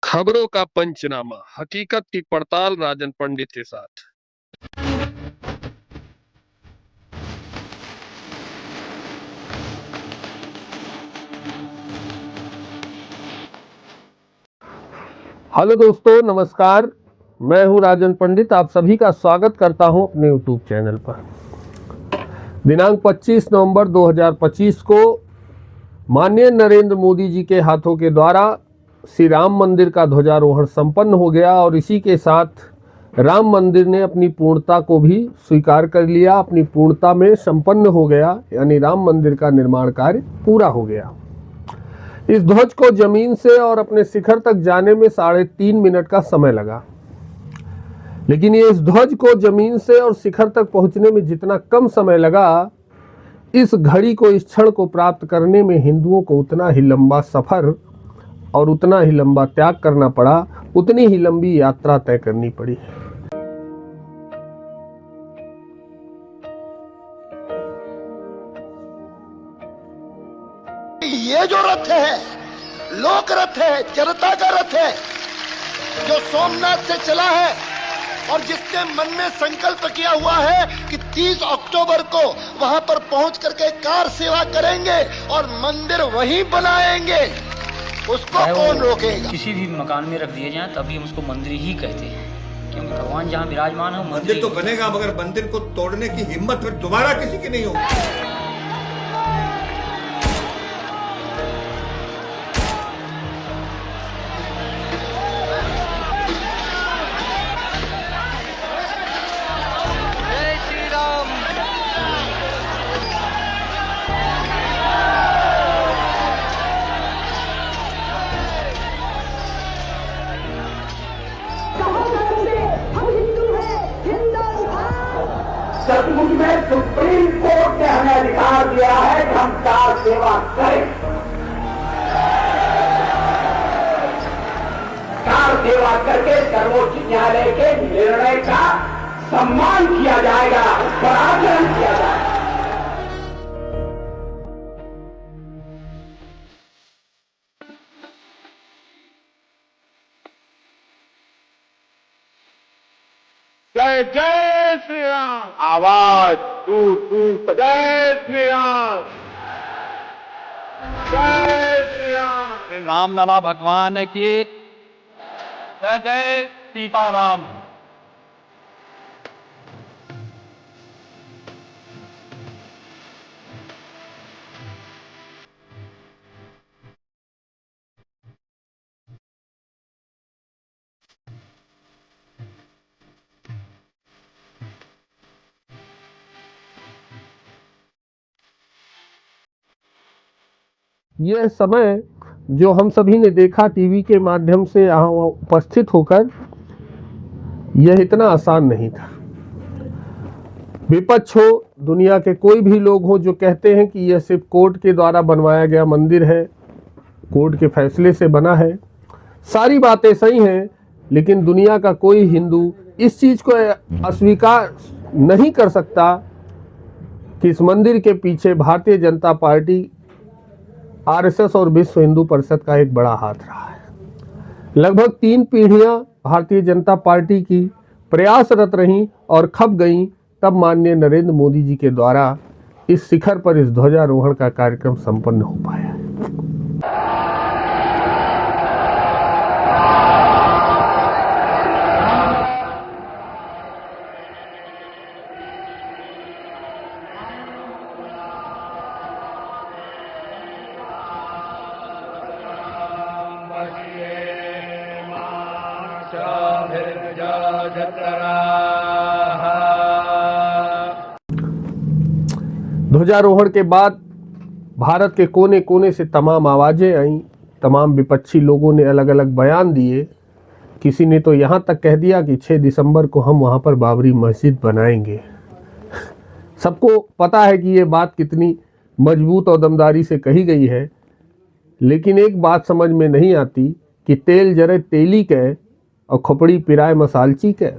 खबरों का पंचनामा, हकीकत की पड़ताल राजन पंडित के साथ। हेलो दोस्तों, नमस्कार। मैं हूं राजन पंडित। आप सभी का स्वागत करता हूं अपने यूट्यूब चैनल पर। दिनांक 25 नवंबर 2025 को माननीय नरेंद्र मोदी जी के हाथों के द्वारा श्री राम मंदिर का ध्वजारोहण संपन्न हो गया और इसी के साथ राम मंदिर ने अपनी पूर्णता को भी स्वीकार कर लिया, अपनी पूर्णता में संपन्न हो गया, यानी राम मंदिर का निर्माण कार्य पूरा हो गया। इस ध्वज को जमीन से और अपने शिखर तक जाने में 3.5 मिनट का समय लगा, लेकिन ये इस ध्वज को जमीन से और शिखर तक पहुंचने में जितना कम समय लगा, इस घड़ी को, इस क्षण को प्राप्त करने में हिंदुओं को उतना ही लंबा सफर और उतना ही लंबा त्याग करना पड़ा, उतनी ही लंबी यात्रा तय करनी पड़ी। ये जो रथ है, लोक रथ है, जनता का रथ है, जो सोमनाथ से चला है और जिसने मन में संकल्प किया हुआ है कि 30 अक्टूबर को वहां पर पहुंच करके कार सेवा करेंगे और मंदिर वहीं बनाएंगे, उसको कौन रोकेगा? किसी भी मकान में रख दिए जाए तभी हम उसको मंदिर ही कहते हैं, क्योंकि भगवान जहाँ विराजमान है मंदिर तो बनेगा, मगर मंदिर को तोड़ने की हिम्मत फिर दोबारा किसी की नहीं होगी। सचमुच में सुप्रीम कोर्ट ने हमें अधिकार दिया है कि हम कार सेवा करें। कार सेवा करके सर्वोच्च न्यायालय के निर्णय का सम्मान किया जाएगा, पर आचरण किया जाएगा। जय जय श्री राम, आवाज दूर दूर, जय श्री राम, जय श्री राम। श्री राम लला भगवान की जय, जय सीताराम। यह समय जो हम सभी ने देखा टीवी के माध्यम से यहाँ उपस्थित होकर, यह इतना आसान नहीं था। विपक्ष हो, दुनिया के कोई भी लोग हो जो कहते हैं कि यह सिर्फ कोर्ट के द्वारा बनवाया गया मंदिर है, कोर्ट के फैसले से बना है, सारी बातें सही हैं, लेकिन दुनिया का कोई हिंदू इस चीज़ को अस्वीकार नहीं कर सकता कि इस मंदिर के पीछे भारतीय जनता पार्टी, आरएसएस और विश्व हिंदू परिषद का एक बड़ा हाथ रहा है। लगभग 3 पीढ़ियां भारतीय जनता पार्टी की प्रयासरत रहीं और खप गईं, तब माननीय नरेंद्र मोदी जी के द्वारा इस शिखर पर इस ध्वजारोहण का कार्यक्रम संपन्न हो पाया। ध्वजारोहण के बाद भारत के कोने कोने से तमाम आवाज़ें आईं, तमाम विपक्षी लोगों ने अलग अलग बयान दिए। किसी ने तो यहाँ तक कह दिया कि 6 दिसंबर को हम वहाँ पर बाबरी मस्जिद बनाएंगे। सबको पता है कि ये बात कितनी मजबूत और दमदारी से कही गई है, लेकिन एक बात समझ में नहीं आती कि तेल जरे तेली के और खोपड़ी पिराए मसालची के।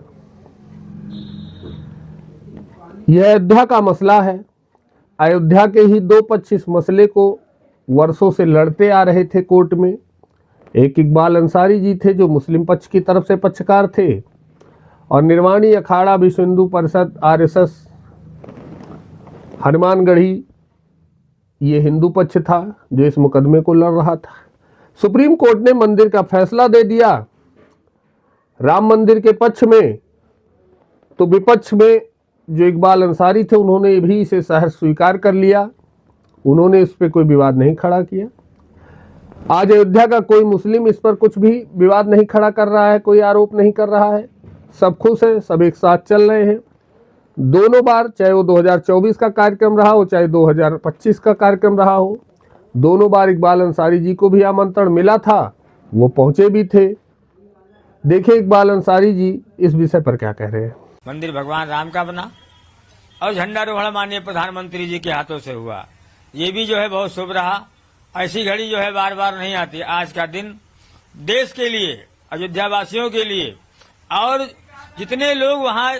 यह अयोध्या का मसला है। अयोध्या के ही 2 पक्ष इस मसले को वर्षों से लड़ते आ रहे थे कोर्ट में, एक इकबाल अंसारी जी थे जो मुस्लिम पक्ष की तरफ से पक्षकार थे, और निर्वाणी अखाड़ा विश्व हिंदू परिषद आरएसएस हनुमानगढ़ी ये हिंदू पक्ष था जो इस मुकदमे को लड़ रहा था। सुप्रीम कोर्ट ने मंदिर का फैसला दे दिया राम मंदिर के पक्ष में, तो विपक्ष में जो इकबाल अंसारी थे उन्होंने भी इसे सहर्ष स्वीकार कर लिया, उन्होंने इस पर कोई विवाद नहीं खड़ा किया। आज अयोध्या का कोई मुस्लिम इस पर कुछ भी विवाद नहीं खड़ा कर रहा है, कोई आरोप नहीं कर रहा है, सब खुश है, सब एक साथ चल रहे हैं। दोनों बार, चाहे वो 2024 का कार्यक्रम रहा हो चाहे 2025 का कार्यक्रम रहा हो, दोनों बार इकबाल अंसारी जी को भी आमंत्रण मिला था, वो पहुंचे भी थे। देखिए इकबाल अंसारी जी इस विषय पर क्या कह रहे हैं। मंदिर भगवान राम का बना और झंडारोहण माननीय प्रधानमंत्री जी के हाथों से हुआ, ये भी जो है बहुत शुभ रहा। ऐसी घड़ी जो है बार बार नहीं आती। आज का दिन देश के लिए, अयोध्या वासियों के लिए, और जितने लोग वहाँ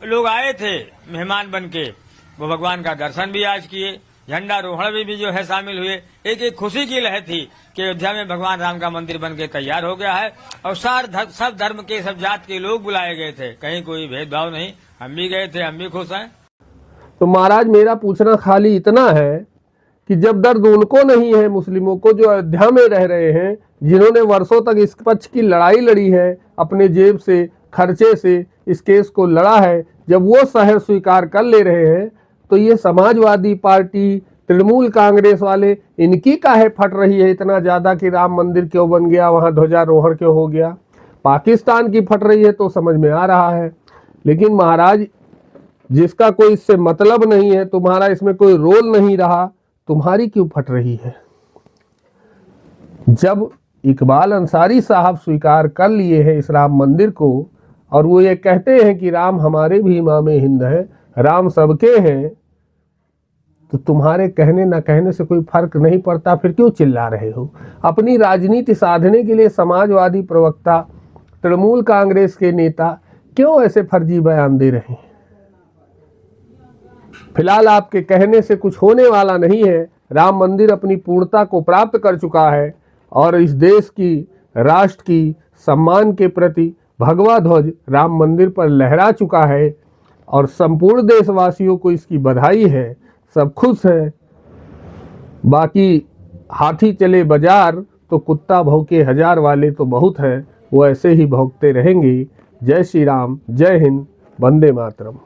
लोग आए थे मेहमान बन के, वो भगवान का दर्शन भी आज किए, झंडारोहण में भी जो है शामिल हुए। एक खुशी की लहर थी कि अयोध्या में भगवान राम का मंदिर बन के तैयार हो गया है, और सब धर्म के, सब जात के लोग बुलाए गए थे, कहीं कोई भेदभाव नहीं। हम भी गए थे, हम भी खुश हैं। तो महाराज मेरा पूछना खाली इतना है कि जब दर्द उनको नहीं है, मुस्लिमों को जो अयोध्या में रह रहे हैं, जिन्होंने वर्षों तक इस पक्ष की लड़ाई लड़ी है, अपने जेब से खर्चे से इस केस को लड़ा है, जब वो सहर्ष स्वीकार कर ले रहे हैं, तो ये समाजवादी पार्टी, तृणमूल कांग्रेस वाले, इनकी काहे फट रही है इतना ज़्यादा कि राम मंदिर क्यों बन गया, वहाँ ध्वजारोहण क्यों हो गया। पाकिस्तान की फट रही है तो समझ में आ रहा है, लेकिन महाराज जिसका कोई इससे मतलब नहीं है, तुम्हारा इसमें कोई रोल नहीं रहा, तुम्हारी क्यों फट रही है। जब इकबाल अंसारी साहब स्वीकार कर लिए हैं इस राम मंदिर को, और वो ये कहते हैं कि राम हमारे भी इमाम हिंद है, राम सबके हैं, तो तुम्हारे कहने न कहने से कोई फर्क नहीं पड़ता, फिर क्यों चिल्ला रहे हो। अपनी राजनीति साधने के लिए समाजवादी प्रवक्ता, तृणमूल कांग्रेस के नेता क्यों ऐसे फर्जी बयान दे रहे हैं। फिलहाल आपके कहने से कुछ होने वाला नहीं है। राम मंदिर अपनी पूर्णता को प्राप्त कर चुका है, और इस देश की, राष्ट्र की सम्मान के प्रति भगवा ध्वज राम मंदिर पर लहरा चुका है, और संपूर्ण देशवासियों को इसकी बधाई है, सब खुश हैं। बाकी हाथी चले बाजार तो कुत्ता भौंके हजार वाले तो बहुत हैं, वो ऐसे ही भौंकते रहेंगे। जय श्री राम, जय हिंद, वंदे मातरम।